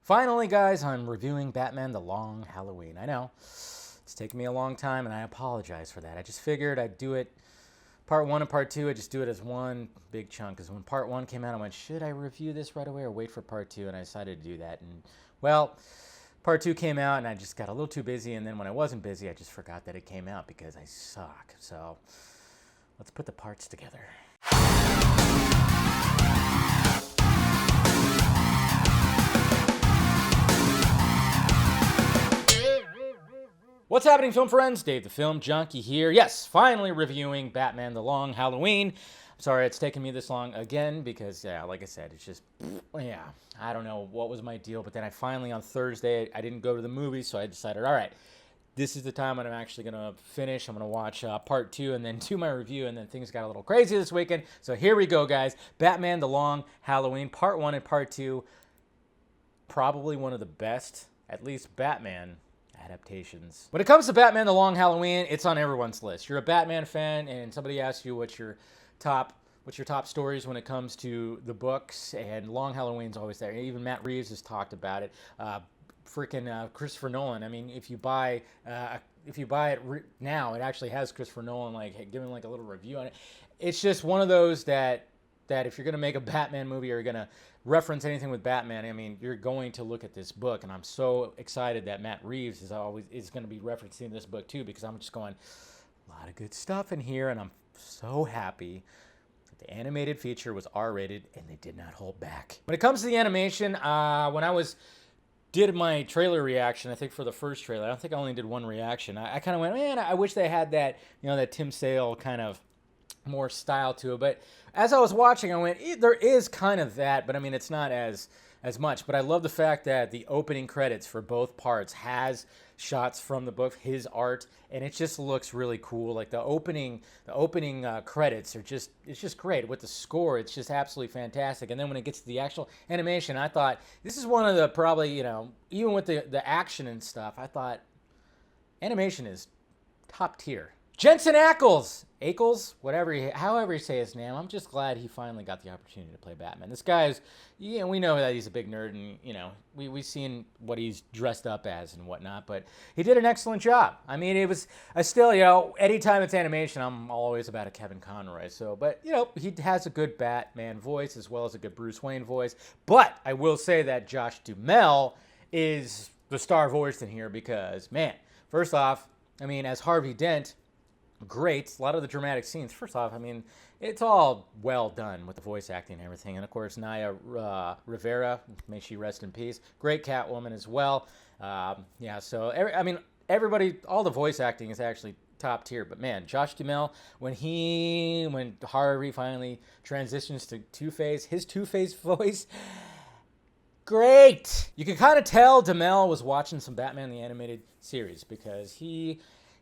Finally, guys, I'm reviewing Batman The Long Halloween. I know, it's taken me a long time, and I apologize for that. I just figured I'd do it part one and part two. I just do it as one big chunk, because when part one came out, I went, should I review this right away or wait for part two? And I decided to do that. And, well, part two came out, and I just got a little too busy, and then when I wasn't busy, I just forgot that it came out because I suck. So, let's put the parts together. What's happening, film friends? Dave the Film Junkie here. Yes, finally reviewing Batman The Long Halloween. I'm sorry it's taken me this long again because, yeah, like I said, it's just, yeah, I don't know what was my deal. But then I finally, on Thursday, I didn't go to the movie, so I decided, all right, this is the time when I'm actually going to finish. I'm going to watch part two and then do my review, and then things got a little crazy this weekend. So here we go, guys. Batman The Long Halloween, part one and part two. Probably one of the best, at least Batman adaptations. When it comes to Batman The Long Halloween, it's on everyone's list. You're a Batman fan and somebody asks you what's your top stories when it comes to the books, and Long Halloween's always there. Even Matt Reeves has talked about it. Christopher Nolan. I mean, if you buy it now, it actually has Christopher Nolan giving a little review on it. It's just one of those that if you're going to make a Batman movie or you're going to reference anything with Batman, I mean, you're going to look at this book, and I'm so excited that Matt Reeves is going to be referencing this book too, because I'm just going, a lot of good stuff in here, and I'm so happy that the animated feature was R-rated and they did not hold back. When it comes to the animation, when I did my trailer reaction, I think for the first trailer, I don't think I only did one reaction. I kind of went, man, I wish they had that, that Tim Sale kind of more style to it. But as I was watching, I went, there is kind of that, but I mean, it's not as much. But I love the fact that the opening credits for both parts has shots from the book, his art, and it just looks really cool. Like the opening credits it's just great. With the score, it's just absolutely fantastic. And then when it gets to the actual animation, I thought this is one of the probably, even with the action and stuff, I thought animation is top tier. Jensen Ackles, however you say his name, I'm just glad he finally got the opportunity to play Batman. This guy is, we know that he's a big nerd, and, we've seen what he's dressed up as and whatnot, but he did an excellent job. I mean, it was, anytime it's animation, I'm always about a Kevin Conroy, but, he has a good Batman voice as well as a good Bruce Wayne voice, but I will say that Josh Duhamel is the star voice in here because, man, first off, I mean, as Harvey Dent, great. A lot of the dramatic scenes. First off, I mean, it's all well done with the voice acting and everything. And of course, Naya Rivera, may she rest in peace. Great Catwoman as well. Everybody, all the voice acting is actually top tier. But man, Josh Duhamel, when Harvey finally transitions to Two-Face, his Two-Face voice, great. You can kind of tell Duhamel was watching some Batman the Animated Series because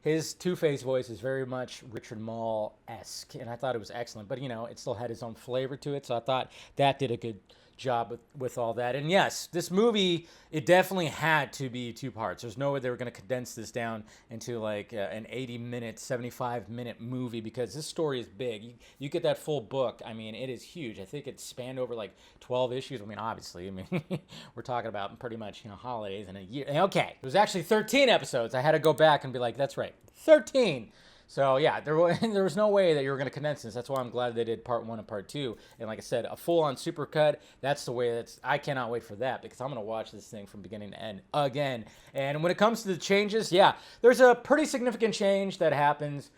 his Two-Face voice is very much Richard Mall-esque, and I thought it was excellent. But, it still had its own flavor to it, so I thought that did a good job with all that. And yes, this movie, it definitely had to be two parts. There's no way they were going to condense this down into an 80-minute, 75-minute movie, because this story is big. You get that full book. I mean, it is huge. I think it spanned over 12 issues. I mean, obviously, we're talking about pretty much holidays in a year. Okay, it was actually 13 episodes. I had to go back and be like, that's right, 13. So yeah, there was no way that you were going to condense this. That's why I'm glad they did part one and part two. And like I said, a full-on supercut, that's the way I cannot wait for that, because I'm going to watch this thing from beginning to end again. And when it comes to the changes, yeah, there's a pretty significant change that happens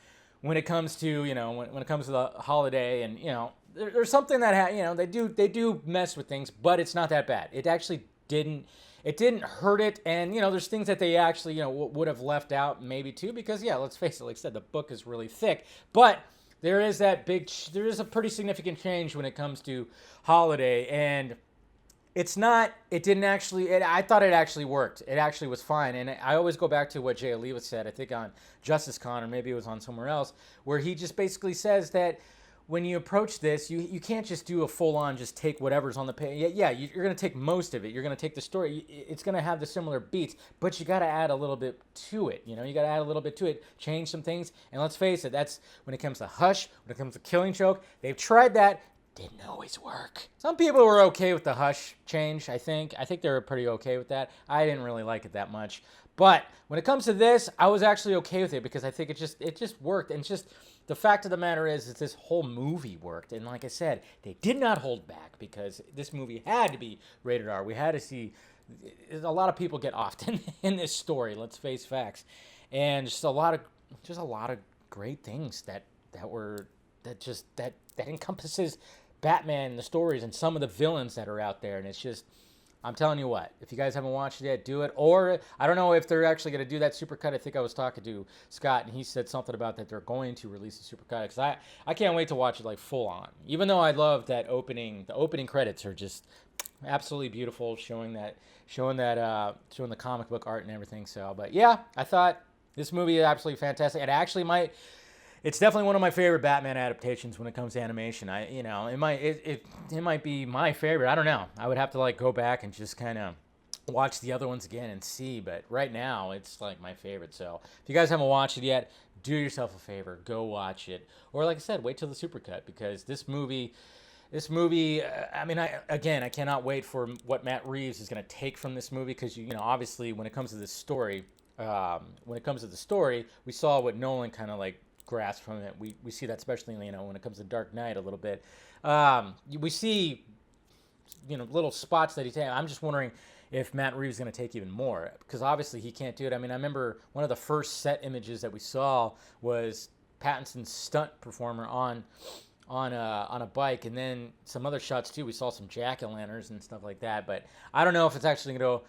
when it comes to, when it comes to the holiday, and, there's something that, they do mess with things, but it's not that bad. It actually didn't hurt it, and there's things that they actually would have left out maybe too, because let's face it, like I said, the book is really thick, but there is a pretty significant change when it comes to holiday, and I thought it actually worked. It actually was fine, and I always go back to what Jay Oliva said, I think on Justice Con, or maybe it was on somewhere else, where he just basically says that when you approach this, you can't just do a full-on, just take whatever's on the page. Yeah, you're going to take most of it. You're going to take the story. It's going to have the similar beats, but you got to add a little bit to it. You got to add a little bit to it, change some things. And let's face it, that's when it comes to Hush, when it comes to Killing Joke. They've tried that didn't always work. Some people were okay with the Hush change, I think. I think they were pretty okay with that. I didn't really like it that much. But when it comes to this, I was actually okay with it because I think it just worked. And it's just the fact of the matter is this whole movie worked. And like I said, they did not hold back because this movie had to be rated R. We had to see a lot of people get offed in this story. Let's face facts. And just a lot of great things that encompasses Batman and the stories and some of the villains that are out there. And it's just, I'm telling you what, if you guys haven't watched it yet, do it. Or I don't know if they're actually going to do that supercut. I think I was talking to Scott and he said something about that they're going to release a supercut, because I can't wait to watch it like full on. Even though I love that opening, the opening credits are just absolutely beautiful, showing the comic book art and everything. So, but yeah, I thought this movie is absolutely fantastic. It's definitely one of my favorite Batman adaptations when it coit animation. It might be my favorite. I don't know. I would have to like go back and just kind of watch the other ones again and see. But right now, it's like my favorite. So if you guys haven't watched it yet, do yourself a favor, go watch it. Or like I said, wait till the supercut, because this movie. I cannot wait for what Matt Reeves is going to take from this movie, because obviously when it comes to this story, we saw what Nolan kind of like grasp from it. We see that especially when it comes to Dark Knight a little bit. We see little spots that he's taking. I'm just wondering if Matt Reeves is going to take even more, because obviously he can't do it. I mean, I remember one of the first set images that we saw was Pattinson's stunt performer on a bike, and then some other shots too. We saw some jack-o'-lanterns and stuff like that, but I don't know if it's actually going to go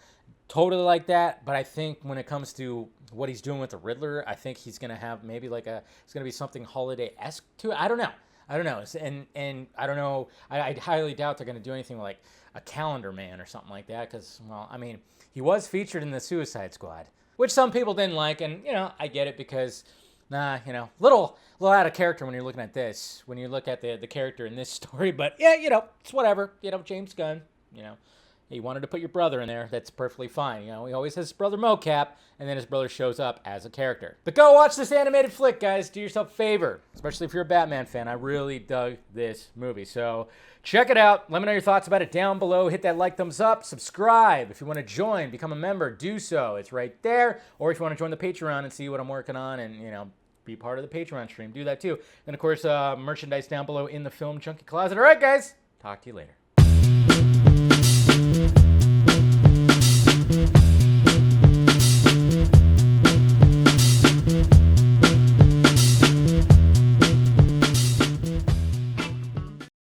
totally like that. But I think when it comes to what he's doing with the Riddler, I think he's going to have maybe it's going to be something holiday-esque to it. I don't know. And I don't know. I highly doubt they're going to do anything like a Calendar Man or something like that, because, well, I mean, he was featured in the Suicide Squad, which some people didn't like, and, I get it, because little out of character when you're looking at this, when you look at the character in this story. But yeah, it's whatever. James Gunn, he wanted to put your brother in there. That's perfectly fine. He always has his brother mocap, and then his brother shows up as a character. But go watch this animated flick, guys. Do yourself a favor, especially if you're a Batman fan. I really dug this movie. So check it out. Let me know your thoughts about it down below. Hit that like, thumbs up, subscribe. If you want to join, become a member, do so. It's right there. Or if you want to join the Patreon and see what I'm working on and, be part of the Patreon stream, do that too. And of course, merchandise down below in the Film Junkie closet. All right, guys. Talk to you later.